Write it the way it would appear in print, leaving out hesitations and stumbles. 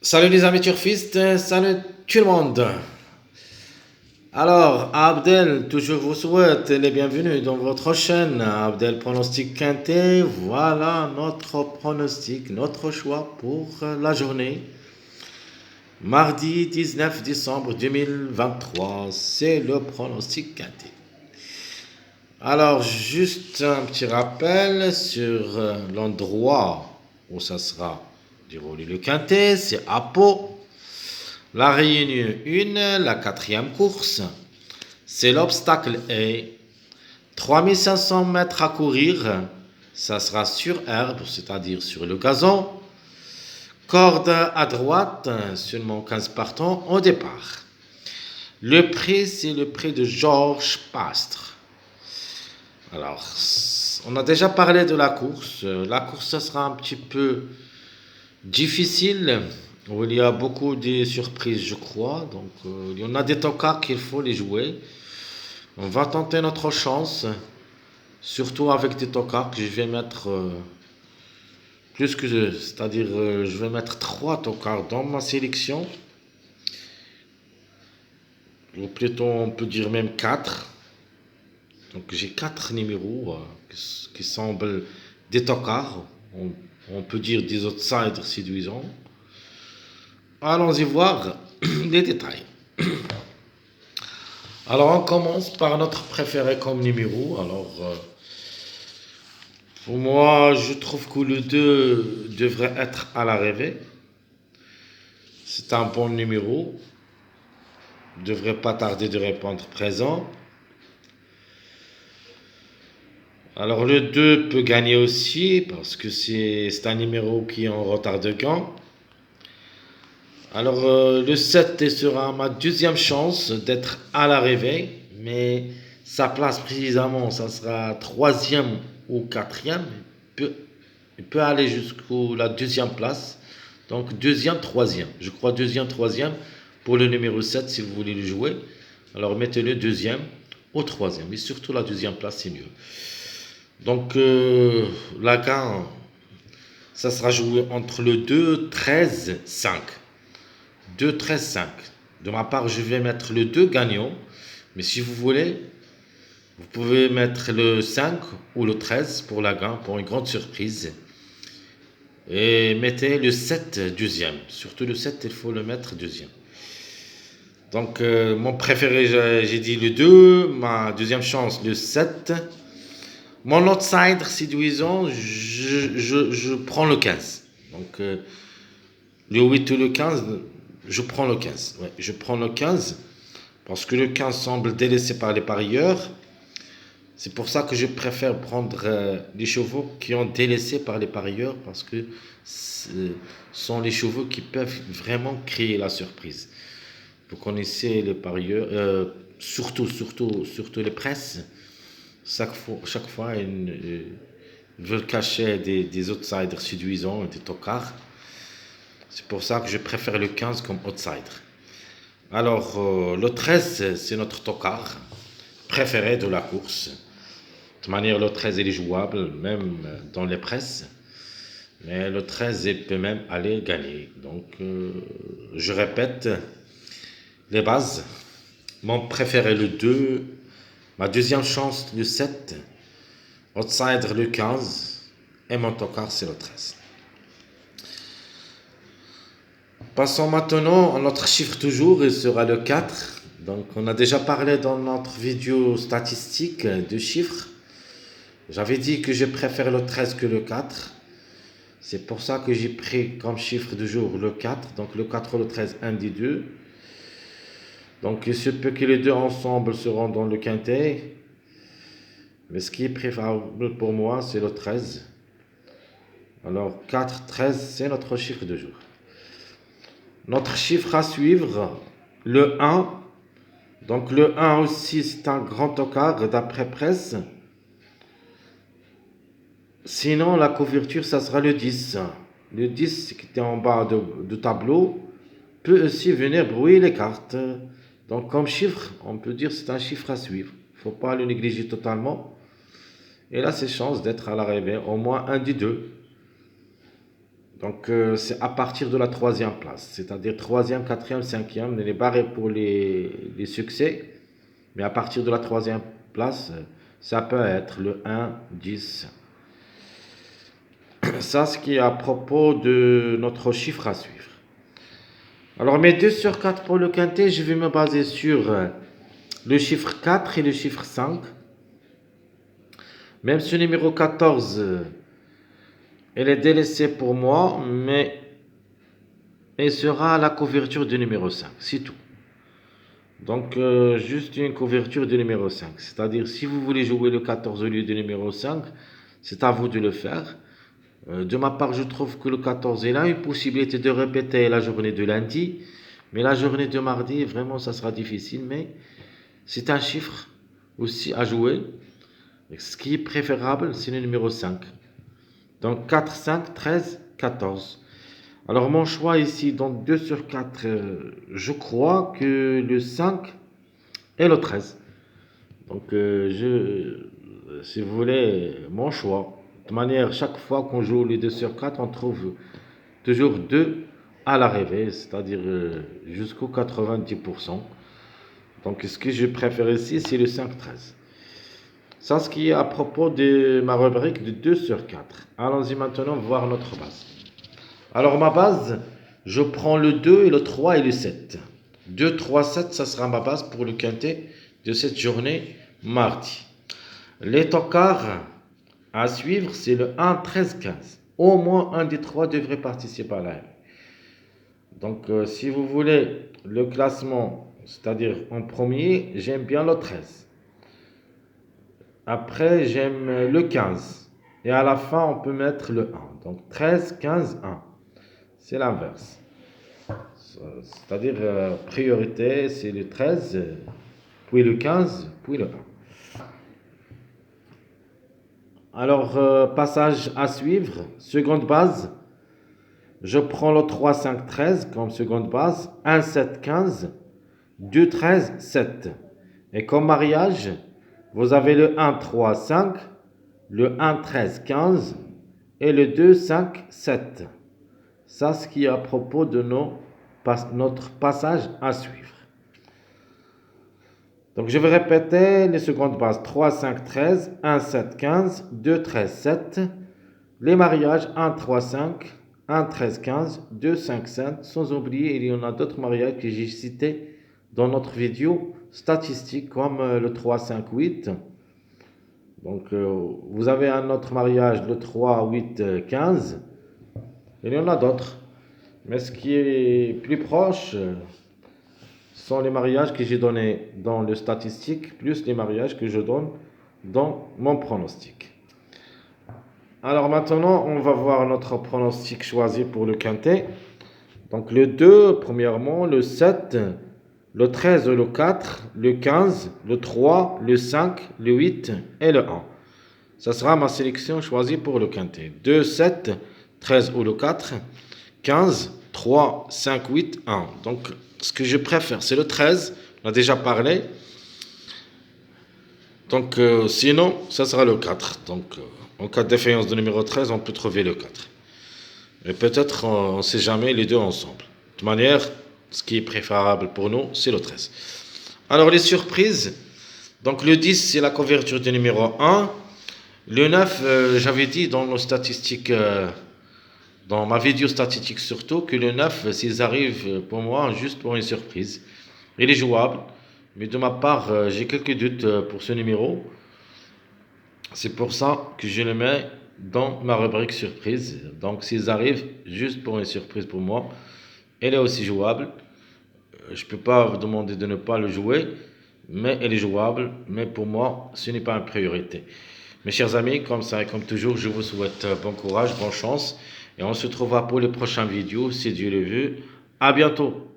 Salut les amis turfistes, salut tout le monde. Alors, Abdel, toujours vous souhaite les bienvenus dans votre chaîne. Abdel Pronostic Quintet, voilà notre pronostic, notre choix pour la journée. Mardi 19 décembre 2023, c'est le pronostic Quintet. Alors, juste un petit rappel sur l'endroit où ça sera déroulé le Quintet, c'est à Pau. La Réunion 1, la quatrième course, c'est l'obstacle A. 3500 mètres à courir, ça sera sur herbe, c'est-à-dire sur le gazon. Corde à droite, seulement 15 partants au départ. Le prix, c'est le prix de Georges Pastre. Alors, on a déjà parlé de la course. La course, ça sera un petit peu difficile, où il y a beaucoup de surprises, je crois. Donc, il y en a des tocards qu'il faut les jouer. On va tenter notre chance, surtout avec des tocards que je vais mettre plus que deux. C'est-à-dire, je vais mettre 3 tocards dans ma sélection. Ou plutôt, on peut dire même 4. Donc, j'ai 4 numéros qui semblent des tocards. On peut dire des outsiders séduisants. Allons-y voir les détails. Alors, on commence par notre préféré comme numéro. Alors, pour moi, je trouve que le 2 devrait être à l'arrivée. C'est un bon numéro. Il ne devrait pas tarder de répondre présent. Alors, le 2 peut gagner aussi parce que c'est un numéro qui est en retard de gain. Alors, le 7 sera ma deuxième chance d'être à l'arrivée, mais sa place précisément, ça sera troisième ou quatrième. Il peut aller jusqu'à la deuxième place. Donc, deuxième, troisième. Je crois deuxième, troisième pour le numéro 7 si vous voulez le jouer. Alors, mettez-le deuxième ou troisième. Mais surtout la deuxième place, c'est mieux. Donc, la gain, ça sera joué entre le 2, 13, 5. 2, 13, 5. De ma part, je vais mettre le 2 gagnant. Mais si vous voulez, vous pouvez mettre le 5 ou le 13 pour la gain, pour une grande surprise. Et mettez le 7 deuxième. Surtout le 7, il faut le mettre deuxième. Donc, mon préféré, j'ai dit le 2. Ma deuxième chance, le 7. Mon outsider séduisant, je prends le 15. Donc, le 8 ou le 15, je prends le 15. Ouais, je prends le 15 parce que le 15 semble délaissé par les parieurs. C'est pour ça que je préfère prendre les chevaux qui ont délaissé par les parieurs parce que ce sont les chevaux qui peuvent vraiment créer la surprise. Vous connaissez les parieurs, surtout les presses. Chaque fois ils veulent cacher des outsiders séduisants et des tocards. C'est pour ça que je préfère le 15 comme outsider. Alors, le 13, c'est notre tocard préféré de la course. De toute manière, le 13, il est jouable, même dans les presses. Mais le 13, il peut même aller gagner. Donc, je répète les bases. Mon préféré, le 2. Ma deuxième chance, le 7. Outsider, le 15. Et mon tocard, c'est le 13. Passons maintenant à notre chiffre toujours, il sera le 4. Donc, on a déjà parlé dans notre vidéo statistique de chiffres. J'avais dit que je préfère le 13 que le 4. C'est pour ça que j'ai pris comme chiffre du jour le 4. Donc, le 4 ou le 13, un des deux. Donc, il se peut que les deux ensemble seront dans le quintet. Mais ce qui est préférable pour moi, c'est le 13. Alors, 4, 13, c'est notre chiffre du jour. Notre chiffre à suivre, le 1. Donc le 1 aussi, c'est un grand tocard d'après presse. Sinon, la couverture, ça sera le 10. Le 10 qui était en bas du tableau peut aussi venir brouiller les cartes. Donc comme chiffre, on peut dire que c'est un chiffre à suivre. Il ne faut pas le négliger totalement. Et là, c'est chance d'être à l'arrivée, au moins un des deux. Donc, c'est à partir de la troisième place, c'est-à-dire troisième, quatrième, cinquième, on est barré pour les succès, mais à partir de la troisième place, ça peut être le 1, 10. Ça, ce qui est à propos de notre chiffre à suivre. Alors, mes 2 sur 4 pour le quintet, je vais me baser sur le chiffre 4 et le chiffre 5. Même ce numéro 14, elle est délaissée pour moi, mais elle sera à la couverture du numéro 5, c'est tout. Donc, juste une couverture du numéro 5. C'est-à-dire, si vous voulez jouer le 14 au lieu du numéro 5, c'est à vous de le faire. De ma part, je trouve que le 14 est là, une possibilité de répéter la journée de lundi, mais la journée de mardi, vraiment, ça sera difficile, mais c'est un chiffre aussi à jouer. Ce qui est préférable, c'est le numéro 5. Donc 4, 5, 13, 14. Alors mon choix ici, donc 2 sur 4, je crois que le 5 et le 13. Donc si vous voulez, mon choix. De manière, chaque fois qu'on joue les 2 sur 4, on trouve toujours 2 à l'arrivée, c'est-à-dire jusqu'au 90%. Donc ce que je préfère ici, c'est le 5-13. Ça, ce qui est à propos de ma rubrique de 2 sur 4. Allons-y maintenant voir notre base. Alors ma base, je prends le 2 et le 3 et le 7. 2, 3, 7, ça sera ma base pour le quintet de cette journée mardi. Les tocards à suivre, c'est le 1, 13, 15. Au moins un des trois devrait participer à la M. Donc si vous voulez le classement, c'est-à-dire en premier, j'aime bien le 13. Après, j'aime le 15. Et à la fin, on peut mettre le 1. Donc 13, 15, 1. C'est l'inverse. C'est-à-dire, priorité, c'est le 13, puis le 15, puis le 1. Alors, passage à suivre. Seconde base. Je prends le 3, 5, 13 comme seconde base. 1, 7, 15. 2, 13, 7. Et comme mariage, vous avez le 1, 3, 5, le 1, 13, 15 et le 2, 5, 7. Ça, ce qui est à propos de notre passage à suivre. Donc, je vais répéter les secondes bases. 3, 5, 13, 1, 7, 15, 2, 13, 7. Les mariages 1, 3, 5, 1, 13, 15, 2, 5, 7. Sans oublier, il y en a d'autres mariages que j'ai cités dans notre vidéo statistique comme le 3, 5, 8. Donc, vous avez un autre mariage, le 3, 8, 15. Il y en a d'autres. Mais ce qui est plus proche sont les mariages que j'ai donnés dans le statistique, plus les mariages que je donne dans mon pronostic. Alors maintenant, on va voir notre pronostic choisi pour le quintet. Donc le 2, premièrement, le 7, le 13, le 4, le 15, le 3, le 5, le 8 et le 1. Ça sera ma sélection choisie pour le quintet. 2, 7, 13 ou le 4, 15, 3, 5, 8, 1. Donc ce que je préfère, c'est le 13. On a déjà parlé. Donc sinon, ça sera le 4. Donc en cas de défaillance de numéro 13, on peut trouver le 4. Et peut-être, on ne sait jamais, les deux ensemble. De toute manière, ce qui est préférable pour nous, c'est le 13. Alors, les surprises. Donc, le 10, c'est la couverture du numéro 1. Le 9, j'avais dit dans nos statistiques, dans ma vidéo statistique surtout, que le 9, s'ils arrivent pour moi, juste pour une surprise. Il est jouable. Mais de ma part, j'ai quelques doutes pour ce numéro. C'est pour ça que je le mets dans ma rubrique surprise. Donc, s'ils arrivent juste pour une surprise pour moi, elle est aussi jouable. Je ne peux pas vous demander de ne pas le jouer, mais elle est jouable. Mais pour moi, ce n'est pas une priorité. Mes chers amis, comme ça et comme toujours, je vous souhaite bon courage, bonne chance. Et on se retrouvera pour les prochaines vidéos, si Dieu le veut. À bientôt.